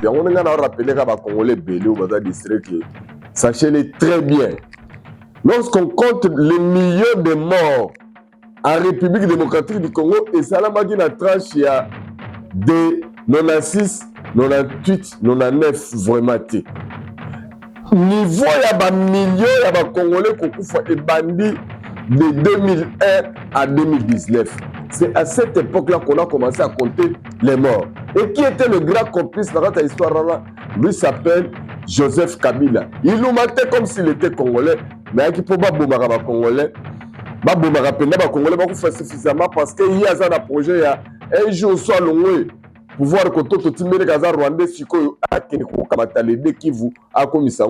te on a rappelé que Congolais belé ou baza district que sachez-le très bien, lorsqu'on compte les millions de morts en République démocratique du Congo et ça la maki na tranche ya de 96 98 99 vraiment te niveau ya ba millions ya ba Congolais kokufa et bandi de 2001 à 2019. C'est à cette époque-là qu'on a commencé à compter les morts. Et qui était le grand complice dans cette histoire-là? Lui s'appelle Joseph Kabila. Il nous mentait comme s'il était congolais, mais qui peut pas bombarder les Congolais. Pas bombarder les Congolais, pas faire suffisamment parce qu'il y a un projet, un jour soit loin. Pouvoir que tout le monde est rwandais, si vous avez un qui vous a commis ça,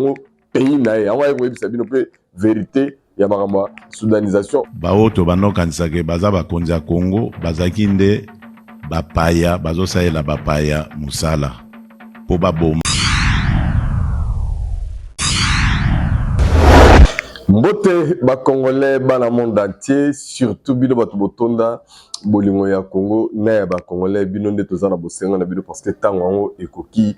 pays naïe. On va y vérité. Ya marama soudanisation baoto banokanisa ke baza bakonzi ya Congo bazaki nde bapaya bazosalela bapaya musala po baboma mbote bakongolais bana monde entier surtout bino bato botonda bolingo ya Congo na ya bakongolais bino nde tozana bosenga na bino parce que tango yango ekoki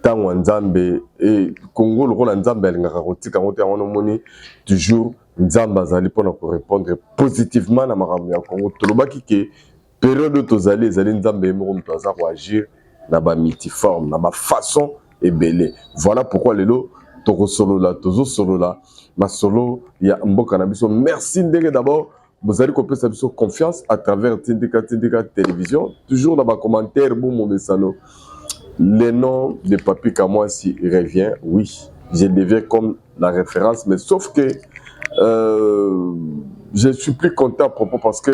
tango nzambe et Congo lokola nzambe alingaka kotika ngote yango moni toujours nzamba zali pona ko répondre positivement na makambo ya Congo tolobaki ke période tozali ezali nzambe emoko muto aza ko agir na ba multiforme na ba façon ebele voilà pourquoi lelo toko solola tozo solola ma solo ya mboka na biso merci ndenge d'abord vous allez kopesa biso confiance à travers Tindika télévision toujours dans ba commentaire bon mon messano le nom de Papi Kamwasi revient oui je deviens comme la référence mais sauf que je suis plus content à propos parce que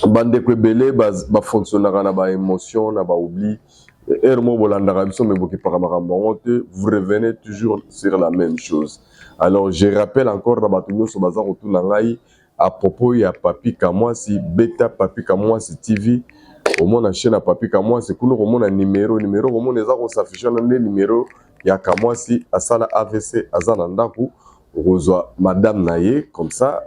bande kwebele ba fonctionnera na ba émotion na ba oubli ermo bolandara biso mais boki paramarambo vous revenez toujours sur la même chose. Alors je rappelle encore na batunyo so bazar autour na ngai à propos ya Papi Kamwasi beta Papi Kamwasi TV au moins na chaîne à Papi Kamwasi kuno au moins numéro au moins eza ko s'afficher na numéro ya Kamwasi asala AVC azana ndaku Rosa madame naye comme ça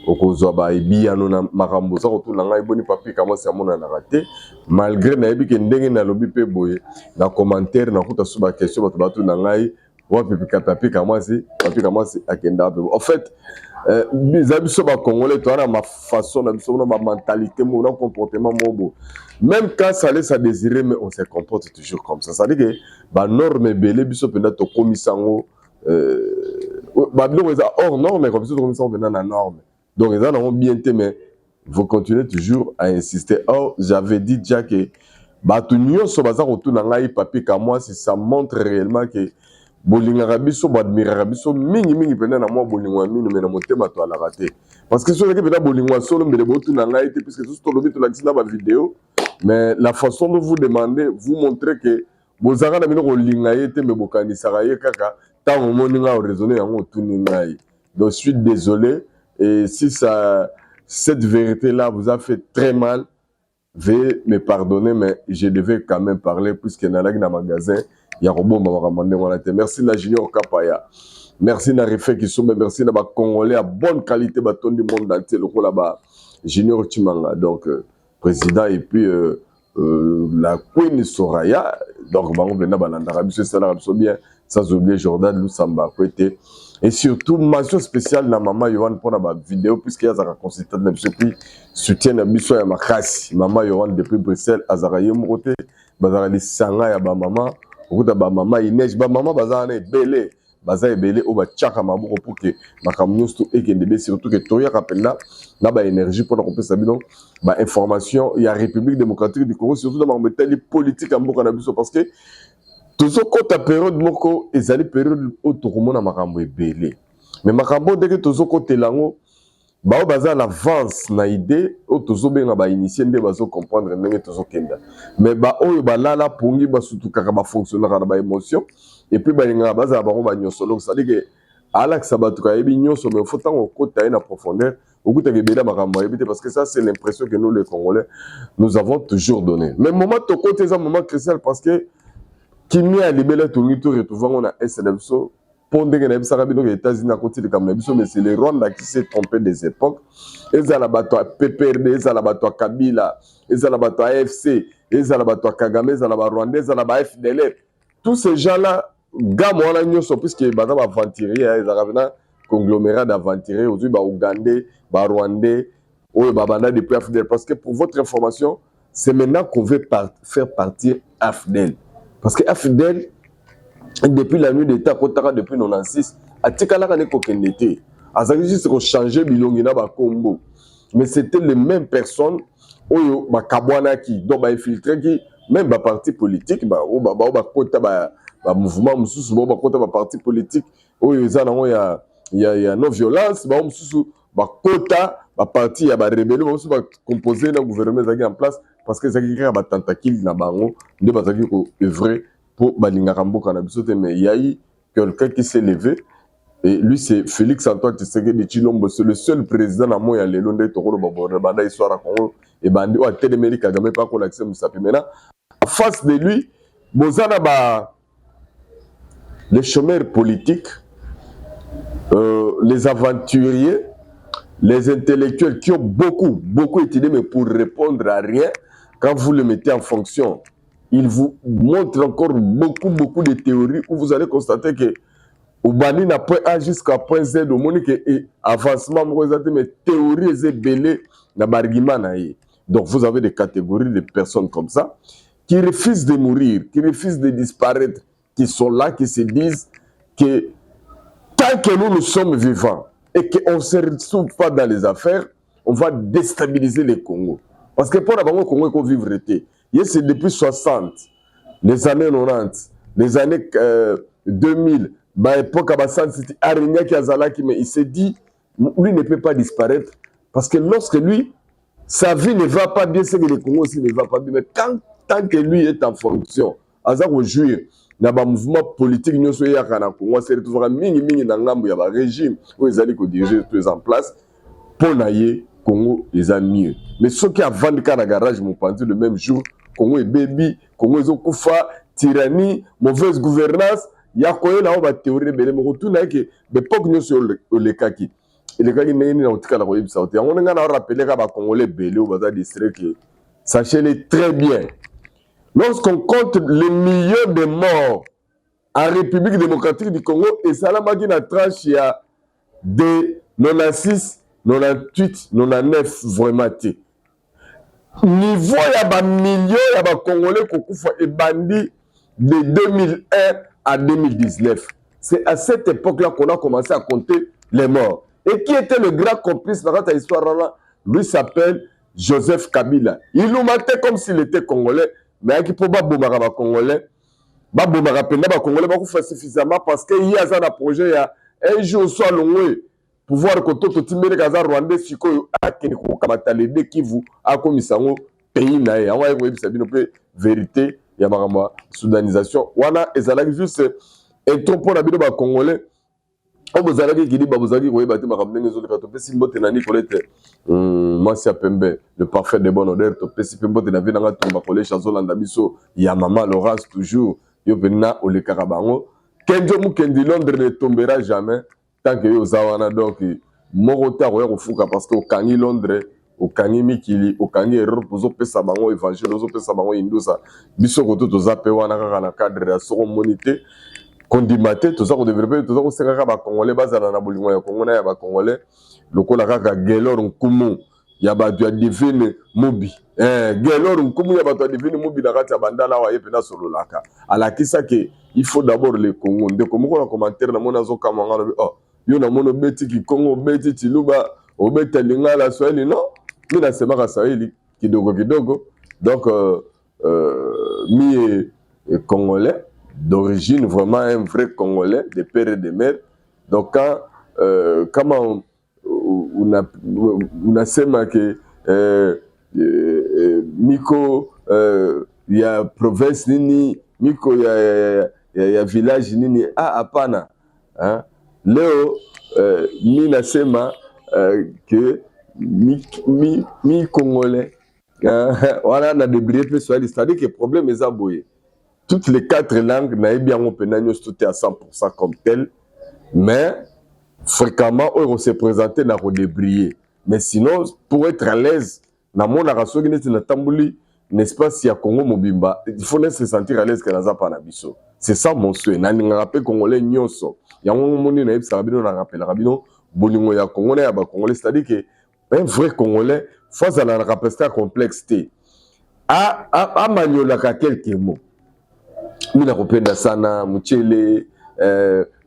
okozwa ba ebi ano na makambo za ko na ngai boni Papi Kamwasi amona na raté malgré na ebi ke ndenge na lobi pe boye na commentaire na kuta suba question bato na ngai wa Papi Kamwasi akenda pe en fait biso ba congolais to na ma façon na biso na ma mentalité mon comportement mobo même quand ça laisse à désirer mais on se comporte toujours comme ça dit que ba norme belé biso penda to komisango Babylone est hors norme, mais comme ça, on vient dans la norme. Donc, ils ont bien été, mais vous continuez toujours à insister. Or, j'avais dit déjà que Batunio so bazar autour n'angai Papi Kamwasi, ça montre réellement que Bolinga Rabiso, Badmira Rabiso, mingi pendant na moi Bolinga mine, mais na monté ma toile à rater. Parce que sur les gens Bolinga solo, mais les botu n'angai, puisque tout le monde l'a dans ma vidéo, mais la façon dont vous demandez, vous montrez que Bozara na mino Bolinga était, mais Bokani Saraye Kaka. Donc je suis désolé et si cette vérité-là vous a fait très mal, veuillez me pardonner, mais je devais quand même parler puisque dans le magasin, il y a robot merci na Junior Kapaya, merci na Refé qui sont merci na Congolais à bonne qualité bâton du monde entier le là-bas Junior Chimanga donc président et puis la Queen Soraya donc on venait balandara c'est ça bien. Sans oublier Jordan Lusamba côté et surtout mention spéciale na maman Yohan pour la vidéo puisqu'il y a un consultant de puis soutien na biso ya makasi maman Yohan depuis Bruxelles azara yemote bazara li sanga ya ba maman okuta ba maman Inès ba maman bazana ebele baza ebele o ba tchaka maboko pour que makamyo sto ekende surtout que toya rappela na ba énergie pour qu'on puisse bino ba information il y a République démocratique du Congo surtout dans ma politique en boka na biso parce que toujours quand ta période moko ezali période où tout le monde a makambo ebele mais makambo dès que toujours côté lango ba baza l'avance na idée où toujours benga ba initier nde bazo comprendre ndenge toujours kenda mais ba oyo ba lala pongi ba surtout kaka ba fonctionner na ba émotion et puis ba linga baza ba ba nyosolo ça dit que Alex Sabatu ka ebi nyoso mais faut tant côté na profondeur au goût de bela makambo ebite parce que ça c'est l'impression que nous les Congolais nous avons toujours donné mais moment to côté ça moment crucial parce que Kimi a libéré tout le retrouver on a SNFSO pendant que les États-Unis ont continué comme mais c'est le Rwanda qui s'est trompé des époques. Ils ont la bateau PPRD, ils ont la bateau Kabila, ils ont la bateau AFC, ezala bato Kagame, ezala ba Rwandais, ezala ba FDLR. Tous ces gens-là, gamme wana nyonso puisque baza ba aventurier, ezala vena conglomérat d'aventuriers, aujourd'hui ba Ougandais, ba Rwandais, ou ba banda depuis AFDEL. Parce que pour votre information, c'est maintenant qu'on veut faire partir AFDEL. Parce que AFDEL, depuis la nuit d'État, depuis 96, a tikalaka ne kokendete. A juste changer bilongina ba Congo. Mais c'était les mêmes personnes oyo ba kabwana ki donc ba infiltré qui même ba parti politique ba kota ba mouvement mususu ba kota ba parti politique oyo ezana ya non violence ba mususu ba kota ba parti ya ba rebelle ba mususu ba composer na gouvernement zaki en place parce que zaki ba tentacule na bango nde ba zaki ko œuvrer pour balingaka mboka na biso te. Mais il y a eu quelqu'un qui s'est levé. Et lui, c'est Félix Antoine Tshisekedi Tshilombo. C'est le seul président à moi, il y a le Tokoro Banda, histoire à Congo. Et Bandi, à Téléméri, Kagame, pas qu'on accès Moussapi. Maintenant, en face de lui, Bozana, les chômeurs politiques, les aventuriers, les intellectuels qui ont beaucoup étudié, mais pour répondre à rien, quand vous le mettez en fonction, il vous montre encore beaucoup de théories où vous allez constater que au bani na point A jusqu'à point Z, au monde que avancement, mais théorie est belé na barguiment na ye. Donc vous avez des catégories de personnes comme ça qui refusent de mourir, qui refusent de disparaître, qui sont là, qui se disent que tant que nous sommes vivants et qu'on ne se retrouve pas dans les affaires, on va déstabiliser le Congo. Parce que pour le Congo, il faut vivre. C'est depuis 60, les années 90, les années 2000, à l'époque, mais il s'est dit, lui ne peut pas disparaître. Parce que lorsque lui, sa vie ne va pas bien, c'est que le Congo aussi ne va pas bien. Mais tant que lui est en fonction, il y a un mouvement politique qui est en Congo, c'est toujours mingi dans le régime où ils allaient diriger tout en place pour naïe Congo les a mieux. Mais ceux qui avant de la garage m'ont pendu le même jour, Congo est baby, Congo est okufa, tyrannie, mauvaise gouvernance. Il y a quoi là on va théorie mais le retour là que l'époque nous sur le kaki et les kaki n'est pas autre que la royaume saoudien. On a rappelé qu'à Congolais belé au bazar district que sachez-le très bien. Lorsqu'on compte les millions de morts en République démocratique du Congo et ça là qui na tranche il y a de 96, 98, 99 vraiment té. Niveau il y a des millions il y a des Congolais qui kufa et bandits de 2001 à 2019. C'est à cette époque-là qu'on a commencé à compter les morts. Et qui était le grand complice dans cette histoire-là? Lui s'appelle Joseph Kabila. Il nous mentait comme s'il était congolais, mais il ne peut pas bombarder congolais. Il ne peut pas congolais suffisamment parce qu'il y a un projet, il y a un jour soit loin. Pouvoir que tout le monde est rwandais, si vous avez des qui vous a commis ça au pays, vérité. Il y a une soudanisation. Wana ezalaki juste un trop pour la bino ba congolais. On vous a dit qu'il dit babuzaki koyeba te makamne ngezo le katope simbote na Nicolette. Mwasi Pembe, le parfait de bonne odeur to pesi pembote na vina ngatu ba collège Azolanda biso ya maman Laurence toujours yo benna o le karabango. Kenjo mukendi Londres ne tombera jamais tant que yo zawana donc morota roya kofuka parce que au kangi Londres au kangi mikili au kangi erreur pozo pesa bango évangile ozo pesa bango indusa biso koto tozape wana kaka na cadre ya sokomonité kondimate toza ko développer toza ko senga ba congolais bazala na bolingo ya Congo na ya ba congolais lokola kaka Gelor Nkumu ya ba ya divine mobi Gelor Nkumu ya ba ya divine mobi na kati ya bandala wa yepe na solo laka alakisa que il faut d'abord le Congo ndeko moko na commentaire na mona zo kamanga oh yo na mono beti ki Congo beti tiluba obeta lingala swahili non mi na sema ka swahili kidogo donc mi est congolais d'origine, vraiment un vrai congolais de père et de mère. Donc comment on a sema que Miko il y a province nini Miko il y a village nini apana hein leo mi nasema que mi congolais voilà on a débrouillé peu sur l'histoire c'est-à-dire que le problème est aboyé toutes les 4 langues n'aient bien tout est à 100% comme tel mais fréquemment on se présentait dans le débrouillé mais sinon pour être à l'aise na mona raso qui na tambuli n'est-ce pas, si à Congo Mobimba, il faut se sentir à l'aise que naza pas na biso. C'est ça mon souhait. Na ninga rappel congolais nyonso. Ya moni na yebisa rabino na rappel rabino bolingo ya congolais ya ba congolais, c'est-à-dire que un vrai congolais face à la capacité complexité a maniolaka quelques mots. Mina kopenda sana mchele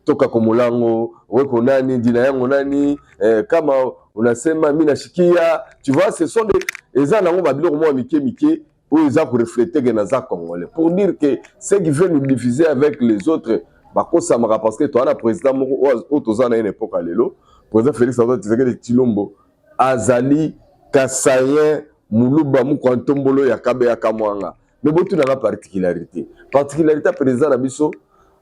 toka komulango weko nani dina yango nani kama unasema mina shikia, tu vois, ce sont des eza nango babilo mo mike pour eza pour refléter que naza congolais, pour dire que ceux qui veulent nous diffuser avec les autres bakosa maka, parce que toi na président moko otoza na une époque à lelo président Félix Antoine Tshisekedi Tshilombo azali kasayen muluba mukwantombolo ya kabe ya kamwanga. Mais bon, tout n'a pas particularité. Particularité président na biso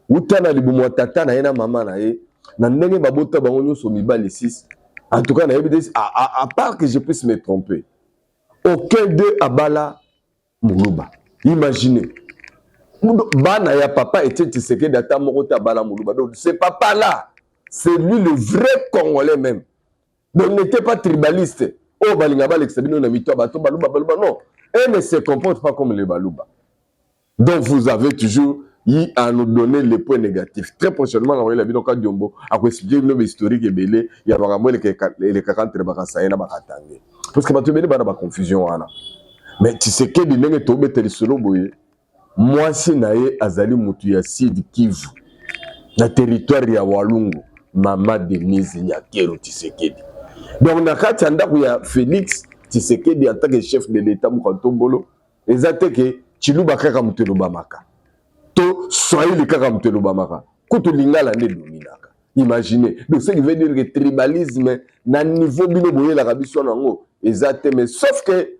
utana libumu tata na yena mama na ye na ndenge babota bango nyoso mibali 6. En tout cas na yebi à part que je puisse me tromper, aucun d'eux abala muluba. Imaginez. Bana ya papa était Tshisekedi ata moko ta bala muluba. Donc ce papa là, c'est lui le vrai Congolais même. Donc n'était pas tribaliste. Oh balinga balexabino na mito bato baluba non. Elle ne se comporte pas comme les Balouba. Donc vous avez toujours eu à nous donner les points négatifs. Très prochainement, on va la vidéo de Diombo à expliquer une historique et belé. Il y a vraiment les 40 bakasayena bakatangé. Parce que tu as une confusion. Mais tu sais que les gens tombent sur le solo boye. Moi si nae azali mutu ya Sud Kivu. Na territoire ya Walungu, Mama Denise Nyakero Tshisekedi. Donc na kati ndako ya Félix Tshisekedi en tant que chef de l'État Mukantombolo, ezate que Chiluba kaka mutelo bamaka. To Swahili kaka mutelo bamaka. Kutu lingala nde dominaka. Imaginez. Donc ce qui veut dire que tribalisme na niveau bino boye la rabiso nango ezate, mais sauf que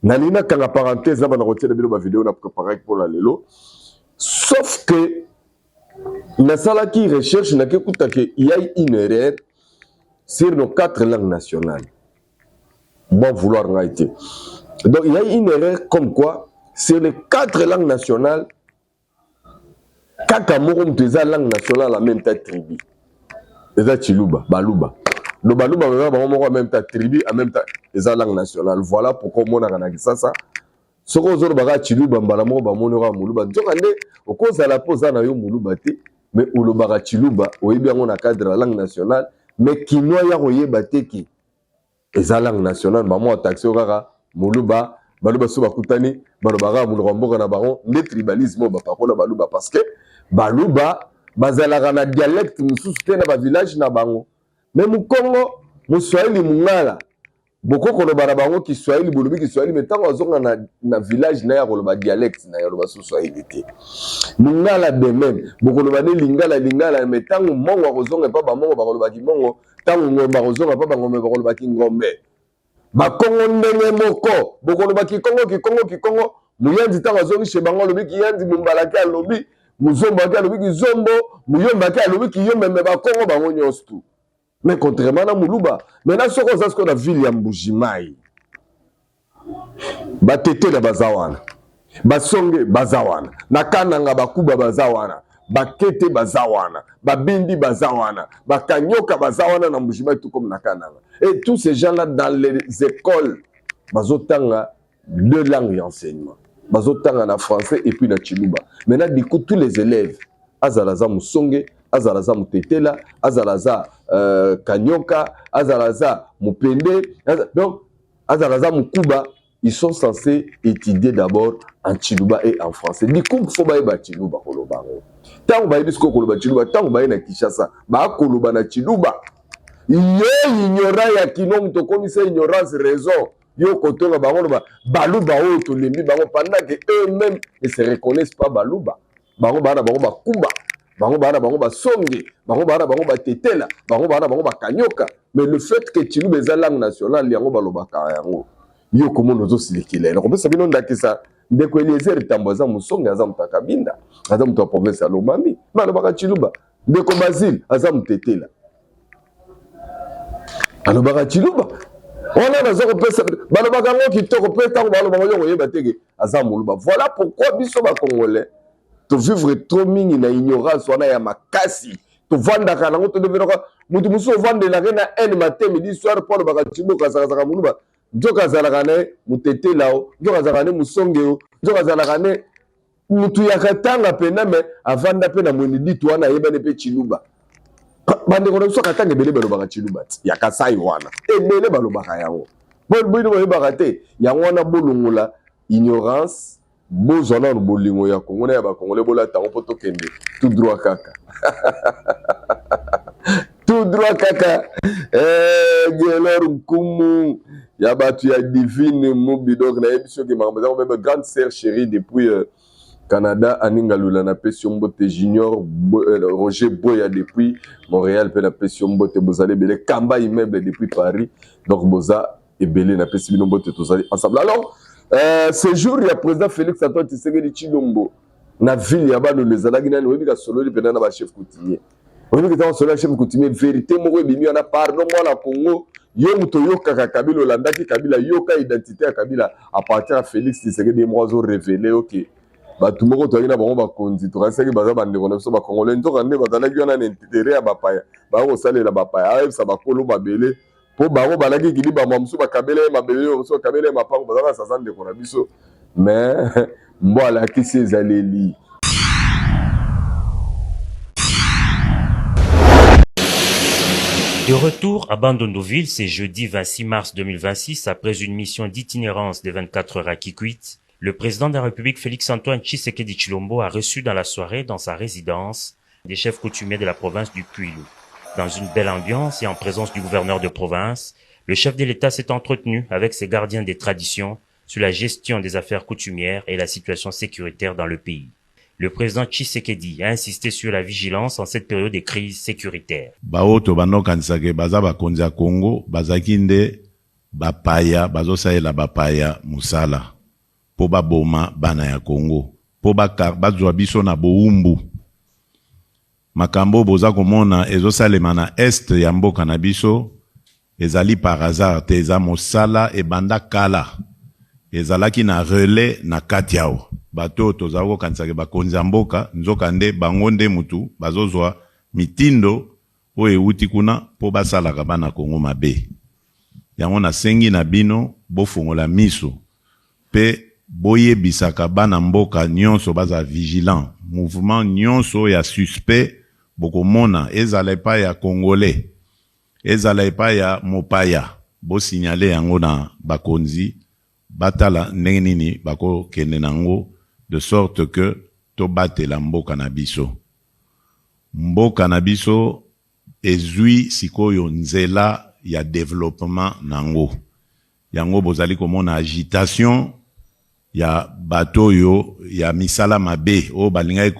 nalina kanga parenthèse na bana retirer bino ba vidéo na préparer pour la lelo. Sauf que na sala qui recherche na kekuta que il y a une erreur sur nos 4 langues nationales. Bon vouloir en été. Donc il y a une erreur comme quoi sur les 4 langues nationales, kaka moko mteza langue nationale en même temps tribu. Eza Chiluba, Baluba. Le Baluba en même temps tribu, en même temps eza langue nationale. Voilà pourquoi on a dit ça. Soko zoro baga Chiluba mbala moko ba monora muluba. Njokande okoza la posa na yo muluba te, mais ulo baga Chiluba oyebi yango na cadre la langue nationale, mais kinoa ya oyeba te ki eza langue nationale ba mo taxi okaka muluba baluba so bakutani balobaka muluka mboka na baron ne tribalisme ba pakola baluba, parce que baluba bazalaka na dialecte mususu te na ba village na bango. Mais mu Congo muswahili mungala boko koloba na bango Kiswahili bolobi Kiswahili, mais tango azonga na village na ya koloba dialecte na ya loba Swahili te. Mungala de même boko koloba ne lingala, mais tango mongo akozonga pa ba mongo ba koloba ki mongo, tango ngomba akozonga pa ba ngombe ba koloba ki ngombe. Bakongo ndenge moko bokoloba kikongo muyanzi tango azongi chez bango lobi kiyanzi mumbalaki alobi muzombo aki alobi kizombo muyomba aki alobi kiyombe, me bakongo bango nyonso tu. Mais contrairement à Muluba, maintenant ce qu'on a ce qu'on a vu ya Mbujimai batete na bazawana basonge bazawana nakananga bakuba bazawana bakete bazawana babindi bazawana bakanyoka bazawana na Mbujimai tout comme nakananga. Et tous ces gens là dans les écoles bazotanga 2 langues d'enseignement, bazotanga na français et puis na Chiluba. Maintenant du coup tous les élèves azalaza musonge, azalaza mutetela, azalaza kanyoka, azalaza mupende, donc azalaza mukuba, ils sont censés étudier d'abord en Chiluba et en français. Du coup faut baïba Chiluba koloba. Tant ba ibisko koloba Chiluba, tant ba na Kinshasa ba koloba na Chiluba. Yo ignorant ya kino mto komisa ignorance raison. Yo kotonga bango ba baluba o to lembi bango pendant que eux-mêmes ne se reconnaissent pas baluba. Bango bana bango bakuba. Bango bana bango basonge, bango bana bango batetela, bango bana bango bakanyoka. Mais le fait que Chiluba est langue nationale yango balobaka yango. Yo komo nozo silikile. Donc on peut savoir ndakisa ndeko Eliezer Tamboza musonge aza mutakabinda. Aza muto province ya Lomami. Balobaka Chiluba. Ndeko Basile aza mutetela. Alobaka Chiluba. On a raison pesa balobaka ngo kitoko pe tango balobaka yo yeba teke aza muluba. Voilà pourquoi biso ba Congolais to vivre trop mingi na ignorance wana ya makasi. To vanda kana ngo to devenaka mutu muso vande la na en matin midi soir pour balobaka Chiluba kasaka muluba. nzoka azalaka ne mutetela o nzoka azalaka ne musonge o nzoka azalaka ne mutu ya katanga pena me avanda pe na mwenidi wana yebane pe chiluba bandeko na biso katanga ebele balobaka chiluba ti ya kasai wana ebele balobaka yango bino boyebaka te yango wana bolongola ignorance bozwa nano bolingo ya kongo na ya bakongole bolatango mpo tokende tout droit kaka tout droit kaka gelor nkumu ya bato ya divine mobi donc nayebi soki makambo ezango meme grande sœur chérie depuis Canada aninga lula na pesi mbote junior Roger Boya depuis Montréal pe na pesi mbote bozali belé Kamba immeuble depuis Paris donc boza ebele na pesi bino mbote tozali ensemble. Alors ce jour il y a président Félix Antoine Tshisekedi Tshilombo na ville ya bano les alagi nani webi ka solo li pena na ba chef coutumier webi ka solo chef coutumier vérité moko ebimi na pardon moi na Congo yo muto yoka Kabila olandaki Kabila yoka identité ya Kabila à partir à Félix Tshisekedi mozo révélé OK bato moko toyaki na bango bakonzi tokasaki baza bandeko na biso bakongole nzoka nde bazalaki wana na intere ya bapaya bakosalela bapaya ayebisa bakolo mabele mpo bango balaki ekili bama mosusu bakabela ye mabele mosusu bakabela ye mapango bazalaka sasa ndeko na biso mais mbo alakisi ezaleli. De retour à Bandondoville, c'est jeudi 26 mars 2026, après une mission d'itinérance de 24 heures à Kikwit. Le président de la République Félix-Antoine Tshisekedi Tshilombo a reçu dans la soirée, dans sa résidence, des chefs coutumiers de la province du Kwilu. Dans une belle ambiance et en présence du gouverneur de province, le chef de l'État s'est entretenu avec ses gardiens des traditions sur la gestion des affaires coutumières et la situation sécuritaire dans le pays. Le président Tshisekedi a insisté sur la vigilance en cette période de crise sécuritaire. Baoto banokanisake baza bakonzi ya Congo bazaki nde bapaya bazosalela bapaya musala po baboma bana ya Congo po bazwa biso na boumbu makambo boza komona ezosalema na est ya mboka na biso ezali par hasard te eza mosala ebanda kala ezalaki na relais na kati yao bato tozala kokanisaka bakonzi ya mboka nzoka nde bango nde mutu bazozwa mitindo oyo euti kuna po basalaka bana Congo mabe yango nasengi na bino bofungola miso pe boyebisaka bana mboka nyonso baza vigilant mouvement nyonso ya suspect bokomona ezala epa ya congolais ezala epa ya mopaya bo signale yango na bakonzi batala ndenge nini bakokende nango de sorte que to batela mboka na biso ezwi sikoyo nzela ya développement nango yango bozali komona agitation ya bato yo ya misala mabe o balingai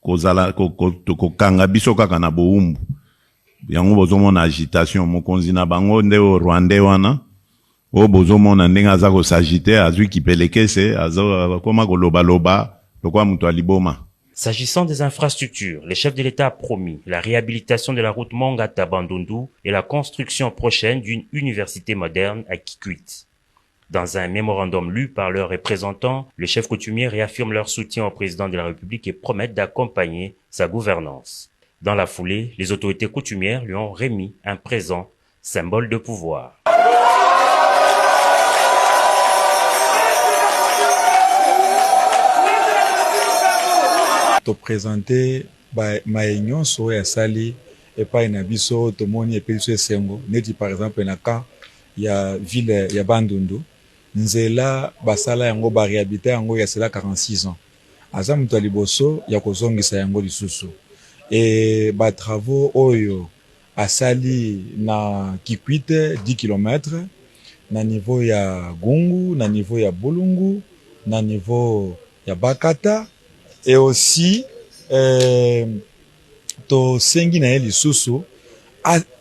kozala kokanga biso kaka na boumbu yango bozomona agitation mokonzi na bango nde o Rwanda wana o bozomona ndenge aza kosagite azwi kipelekese aza koma koloba lokwa mutu aliboma. S'agissant des infrastructures, le chef de l'État a promis la réhabilitation de la route Mongata-Bandundu et la construction prochaine d'une université moderne à Kikwit. Dans un mémorandum lu par leurs représentants, les chefs coutumiers réaffirment leur soutien au président de la République et promettent d'accompagner sa gouvernance. Dans la foulée, les autorités coutumières lui ont remis un présent, symbole de pouvoir. To présenter maïnion so ya sali et pas na biso to moni et puis sengo neti par exemple na ka ya ville ya Bandundu nzela basala yango ba réhabiliter yango ya cela 46 ans aza mutu liboso ya kozongisa yango lisusu et ba travaux oyo asali na Kikwit 10 km na niveau ya Gungu na niveau ya Bulungu na niveau ya Bakata et aussi to sengi na lisusu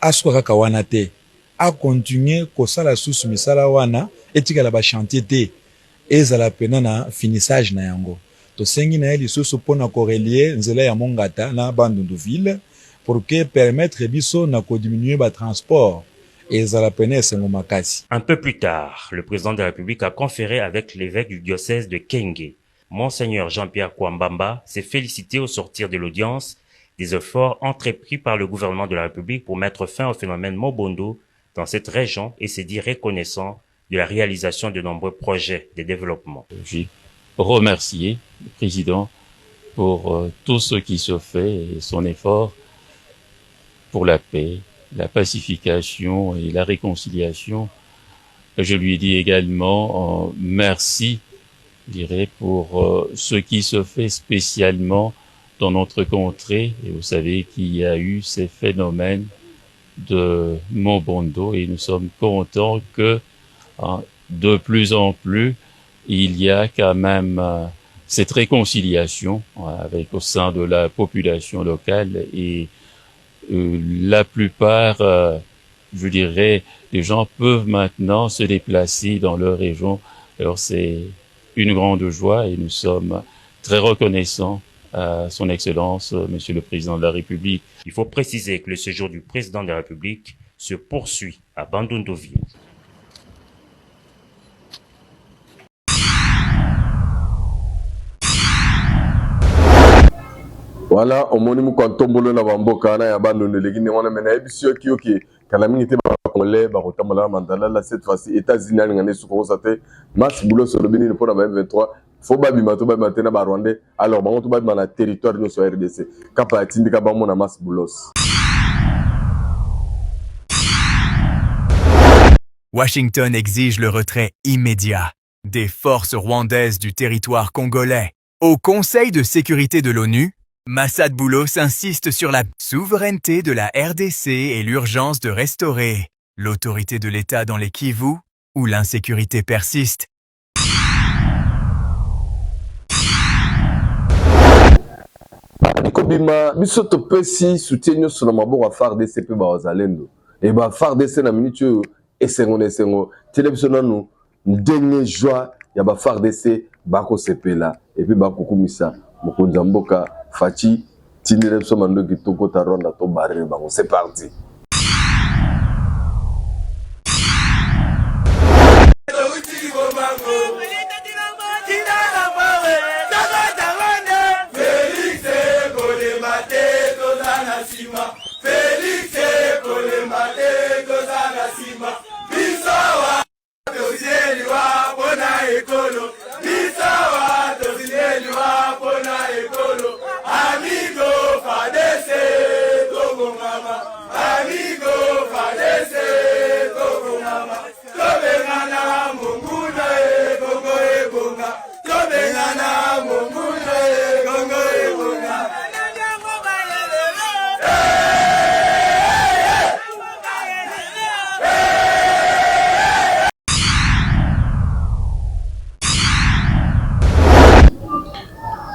aswa kawana te a continuer kosala susu misala wana etikala ba chantier te ezala pena na finissage na yango to sengi na lisusu pona ko relier nzela ya Mongata na Bandunduville pour que permettre biso na ko diminuer ba transport ezala pena esengo makasi. Un peu plus tard, le président de la République a conféré avec l'évêque du diocèse de Kenge. Monseigneur Jean-Pierre Kwambamba s'est félicité au sortir de l'audience des efforts entrepris par le gouvernement de la République pour mettre fin au phénomène Mobondo dans cette région et s'est dit reconnaissant de la réalisation de nombreux projets de développement. J'ai remercié le président pour tout ce qui se fait et son effort pour la paix, la pacification et la réconciliation. Je lui dis également merci, je dirais, pour ce qui se fait spécialement dans notre contrée. Et vous savez qu'il y a eu ces phénomènes de Mobondo et nous sommes contents que de plus en plus il y a quand même cette réconciliation avec au sein de la population locale et la plupart, je dirais, les gens peuvent maintenant se déplacer dans leur région. Alors c'est une grande joie et nous sommes très reconnaissants à son Excellence, Monsieur le Président de la République. Il faut préciser que le séjour du Président de la République se poursuit à Bandundu-Ville. Voilà, au moni mukantombolo na bamboka na ya Bandundu legine wana mena ebisio kioki kala mingi te ba congolais ba kotamala mandala la cette fois-ci États-Unis ngane suko sate Mass Boulos le Bénin pour la 23 faut ba bimato ba matena ba Rwandais alors bango to ba na territoire de so RDC kapa tindika ba mona Mass Boulos. Washington exige le retrait immédiat des forces rwandaises du territoire congolais. Au Conseil de sécurité de l'ONU, Massad Boulos insiste sur la souveraineté de la RDC et l'urgence de restaurer l'autorité de l'État dans les Kivu où l'insécurité persiste. Kobima biso topesi soutien sur le maboko FARDC pe ba wazalendo et ba FARDC na minute esengo télévision nanu ndenge joie ya ba FARDC bako sepela et puis bako kumisa mokonza mboka Fachi tindire biso mando kitoko ta ronda to barre bango c'est parti.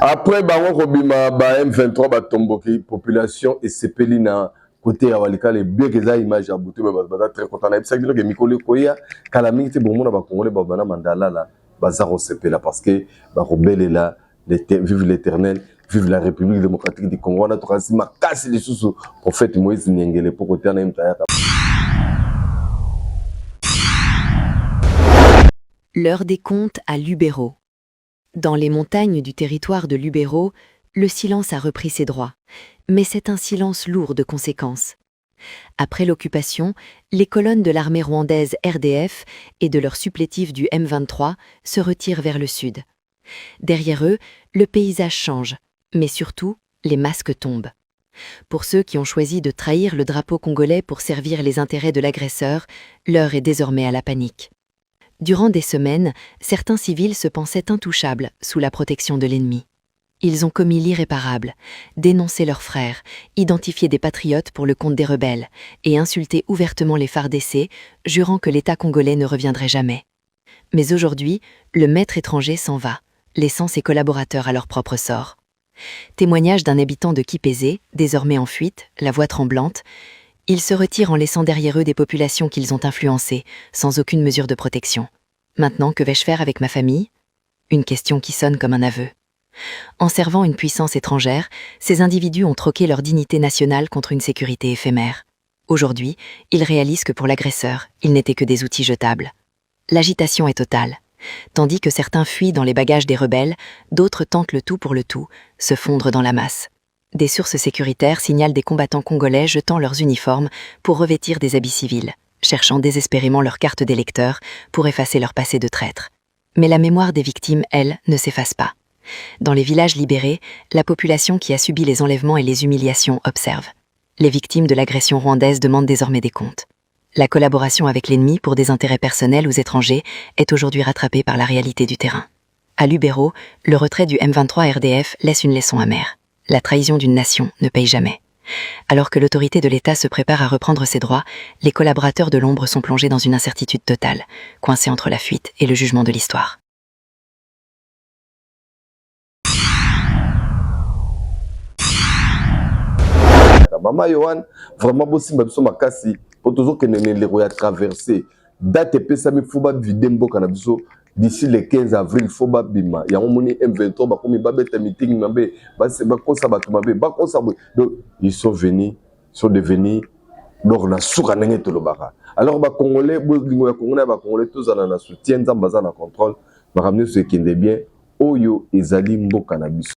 Après bango kobima ba M23 ba tomboki population et sepeli na côté ya walika les bien que ça image à boutou mais ba très content na bisa que mikolo koya kala mingi te bomo na ba congolais ba bana mandala la bazaro sepela parce que ba robelela vive l'Éternel, vive la République démocratique du Congo na troisi makasi les sous prophète Moïse Nyengele pour côté na mtaya. L'heure des comptes à Lubero. Dans les montagnes du territoire de Lubero, le silence a repris ses droits, mais c'est un silence lourd de conséquences. Après l'occupation, les colonnes de l'armée rwandaise RDF et de leurs supplétifs du M23 se retirent vers le sud. Derrière eux, le paysage change, mais surtout, les masques tombent. Pour ceux qui ont choisi de trahir le drapeau congolais pour servir les intérêts de l'agresseur, l'heure est désormais à la panique. Durant des semaines, certains civils se pensaient intouchables sous la protection de l'ennemi. Ils ont commis l'irréparable, dénoncé leurs frères, identifié des patriotes pour le compte des rebelles et insulté ouvertement les FARDC, jurant que l'État congolais ne reviendrait jamais. Mais aujourd'hui, le maître étranger s'en va, laissant ses collaborateurs à leur propre sort. Témoignage d'un habitant de Kipézé, désormais en fuite, la voix tremblante. Ils se retirent en laissant derrière eux des populations qu'ils ont influencées, sans aucune mesure de protection. Maintenant, que vais-je faire avec ma famille ? Une question qui sonne comme un aveu. En servant une puissance étrangère, ces individus ont troqué leur dignité nationale contre une sécurité éphémère. Aujourd'hui, ils réalisent que pour l'agresseur, ils n'étaient que des outils jetables. L'agitation est totale. Tandis que certains fuient dans les bagages des rebelles, d'autres tentent le tout pour le tout, se fondre dans la masse. Des sources sécuritaires signalent des combattants congolais jetant leurs uniformes pour revêtir des habits civils. cherchant désespérément leur carte d'électeur pour effacer leur passé de traître. Mais la mémoire des victimes, elle, ne s'efface pas. Dans les villages libérés, la population qui a subi les enlèvements et les humiliations observe. Les victimes de l'agression rwandaise demandent désormais des comptes. La collaboration avec l'ennemi pour des intérêts personnels ou étrangers est aujourd'hui rattrapée par la réalité du terrain. À Lubero, le retrait du M23 RDF laisse une leçon amère. La trahison d'une nation ne paye jamais. Alors que l'autorité de l'État se prépare à reprendre ses droits, les collaborateurs de l'ombre sont plongés dans une incertitude totale, coincés entre la fuite et le jugement de l'histoire. Maman Yohan, vraiment bossi babiso makasi, otozo kenene le roya traversé. Date pesami foba vidembo kanabiso d'ici le 15 avril foba bima. Ya moni M23 ba komi ba beta meeting mabe, ba se ba kosa ba tumabe, ba kosa. Donc ils sont devenus donc na souka nenge tolobaka. Alors ba congolais, bo ya congolais ba congolais tous na soutien nzamba za na contrôle, ba ramener ce qui est bien. Oyo ezali mboka na biso.